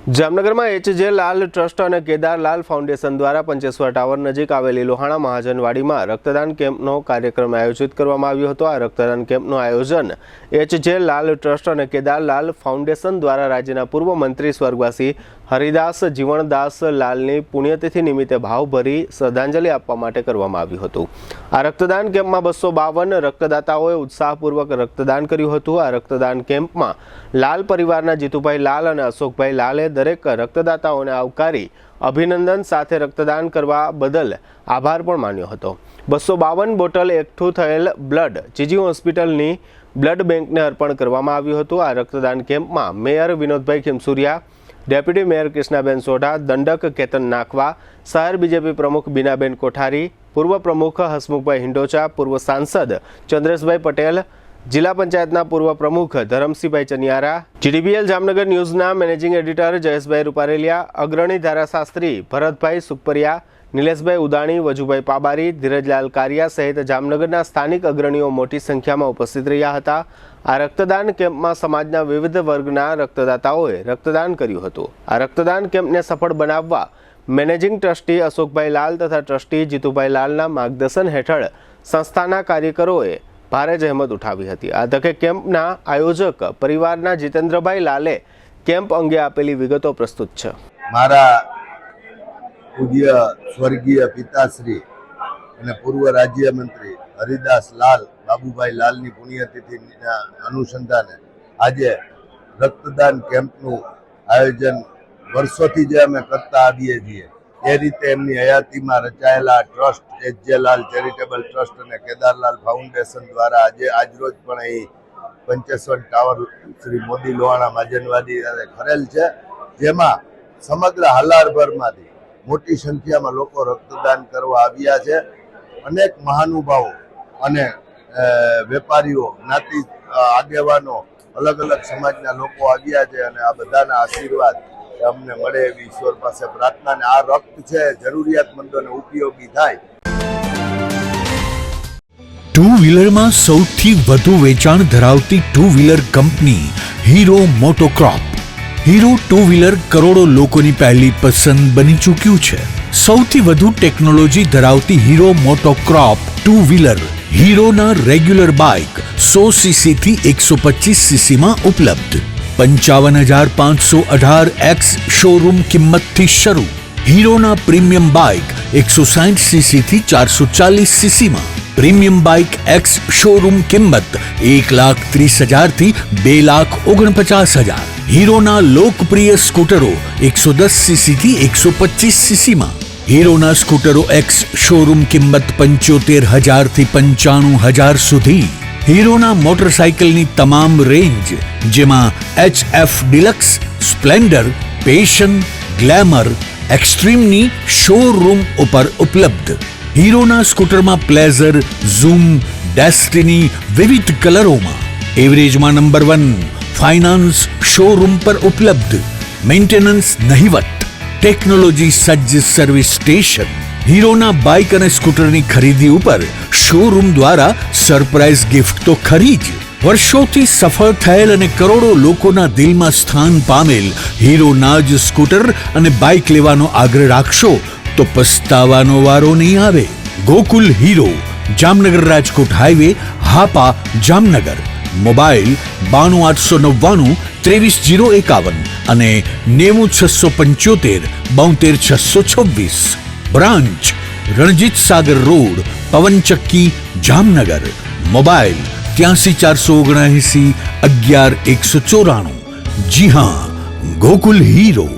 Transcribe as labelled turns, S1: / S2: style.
S1: જામનગરમાં એચ.જે. લાલ ટ્રસ્ટ અને કેદાર લાલ ફાઉન્ડેશન દ્વારા પંચેશ્વર ટાવર નજીક આવેલી લોહાણા મહાજનવાડીમાં રક્તદાન કેમ્પનો કાર્યક્રમ આયોજિત કરવામાં આવ્યો હતો। આ રક્તદાન કેમ્પનું આયોજન એચ.જે. લાલ ટ્રસ્ટ અને કેદાર લાલ ફાઉન્ડેશન દ્વારા રાજ્યના પૂર્વ મંત્રી સ્વર્ગવાસી હરિદાસ જીવણદાસ લાલની પુણ્યતિથિ નિમિત્તે ભાવભરી શ્રદ્ધાંજલિ આપવા માટે કરવામાં આવ્યું હતું। આ રક્તદાન કેમ્પમાં 252 રક્તદાતાઓએ ઉત્સાહપૂર્વક રક્તદાન કર્યું હતું। આ રક્તદાન કેમ્પમાં લાલ પરિવારના જીતુભાઈ લાલ અને અશોકભાઈ લાલે દરેક રક્તદાતાઓને આવકારી અભિનંદન સાથે રક્તદાન કરવા બદલ આભાર પણ માન્યો હતો। 252 બોટલ એકઠું થયેલ બ્લડ જીજી હોસ્પિટલની બ્લડ બેંકને અર્પણ કરવામાં આવ્યું હતું। આ રક્તદાન કેમ્પમાં mayor Vinodbhai Khimsuriya, deputy mayor Krishnaben Sodha, દંડક કેતન નાખવા, શહેર બીજેપી પ્રમુખ બીનાબેન કોઠારી, પૂર્વ પ્રમુખ હસમુખભાઈ હિંડોચા, પૂર્વ સાંસદ ચંદ્રેશભાઈ પટેલ, જિલ્લા પંચાયતના પૂર્વ પ્રમુખ ધરમસિંહભાઈ ચનિયારા, જીડીબીએલ જામનગર ન્યૂઝના મેનેજિંગ એડિટર જયેશભાઈ રૂપારેલિયા, અગ્રણી ધારાશાસ્ત્રી ભરતભાઈ સુખપરિયા, નિલેશભાઈ ઉદાણી, વજુભાઈ પાબારી, ધીરજલાલ કારિયા સહિત જામનગરના સ્થાનિક અગ્રણીઓ મોટી સંખ્યામાં ઉપસ્થિત રહ્યા હતા। આ રક્તદાન કેમ્પમાં સમાજના વિવિધ વર્ગના રક્તદાતાઓએ રક્તદાન કર્યું હતું। આ રક્તદાન કેમ્પને સફળ બનાવવા મેનેજિંગ ટ્રસ્ટી અશોકભાઈ લાલ તથા ટ્રસ્ટી જીતુભાઈ લાલના માર્ગદર્શન હેઠળ સંસ્થાના કાર્યકરોએ ભારે જહેમત ઉઠાવી હતી। આ તકે કેમ્પના આયોજક પરિવારના જીતેન્દ્રભાઈ લાલે કેમ્પ અંગે આપેલી વિગતો પ્રસ્તુત છે।
S2: મારા પૂજ્ય સ્વર્ગીય પિતાશ્રી અને પૂર્વ રાજ્યમંત્રી હરિદાસ લાલ બાબુભાઈ લાલની પુણ્યતિથિના અનુસંધાને આજે રક્તદાન કેમ્પનું આયોજન વર્ષોથી જે અમે કરતા આવીએ છીએ એ રીતે એમની હયાતીમાં રચાયેલા ટ્રસ્ટ એચ.જે. લાલ ચેરિટેબલ ટ્રસ્ટ અને કેદારલાલ ફાઉન્ડેશન દ્વારા આજરોજ પણ અહીં પંચેશ્વર ટાવર શ્રી મોદી લોહાણા મહાજનવાડી કરેલ છે, જેમાં સમગ્ર હાલારભરમાંથી મોટી સંખ્યામાં લોકો રક્તદાન કરવા આવ્યા છે। અનેક મહાનુભાવો અને વેપારીઓ, જ્ઞાતિ આગેવાનો, અલગ અલગ સમાજના લોકો આવ્યા છે અને આ બધાના આશીર્વાદ અમને મળે એવી ઈશ્વર પાસે પ્રાર્થના। અને આ રક્ત છે જરૂરિયાતમંદોને ઉપયોગી થાય।
S3: ટુ વ્હીલરમાં સૌથી વધુ વેચાણ ધરાવતી two wheeler company Hero MotoCorp. Hero two wheeler કરોડો લોકોની પહેલી પસંદ બની ચૂક્યું છે। સૌથી વધુ ટેકનોલોજી ધરાવતી હીરો મોટોક્રોપ ટુ વ્હીલર હીરોના રેગ્યુલર બાઇક 100 cc થી 125 cc માં ઉપલબ્ધ। 55,518 શોરૂમ કિંમતથી શરૂ। હીરોના પ્રીમિયમ બાઇક 160 cc થી 440 cc માં। પ્રીમિયમ બાઇક એક્સ શોરૂમ કિંમત 1,30,000 થી 2,49,000। હીરોના લોકપ્રિય સ્કૂટરો 110 cc થી 125 cc માં। હીરોના સ્કૂટરો એક્સ શોરૂમ કિંમત 75,000 થી 95,000 સુધી। હીરોના મોટરસાઇકલની તમામ રેન્જ જેમાં HF Deluxe, Splendor, Passion, Glamour, એક્સ્ટ્રીમની શોરૂમ ઉપર ઉપલબ્ધ। હીરોના સ્કૂટરમાં પ્લેઝર, ઝૂમ, ડેસ્ટિની વિવિધ કલરોમાં। એવરેજમાં નંબર 1 ફાઇનાન્સ શોરૂમ પર ઉપલબ્ધ। મેન્ટેનન્સ નહિવત, ટેકનોલોજી સજ્જ સર્વિસ સ્ટેશન। હીરોના બાઇક અને સ્કૂટરની ખરીદી ઉપર શોરૂમ દ્વારા સરપ્રાઇઝ ગિફ્ટ તો ખરી જ। વર્ષોથી સફળ થયેલ અને કરોડો લોકોના દિલમાં સ્થાન પામેલ હીરોના જ સ્કૂટર અને બાઇક લેવાનો આગ્રહ રાખશો તો પસ્તાવાનો વારો નહીં આવે। Gokul hero, Jamnagar Rajkot highway, Hapa, Jamnagar. Mobile 92 899 23051 અને 90675 72626। Branch Ranjit Sagar road, પવનચક્કી, Jamnagar. Mobile 83 479 11 194। જી હા, ગોકુલ હીરો।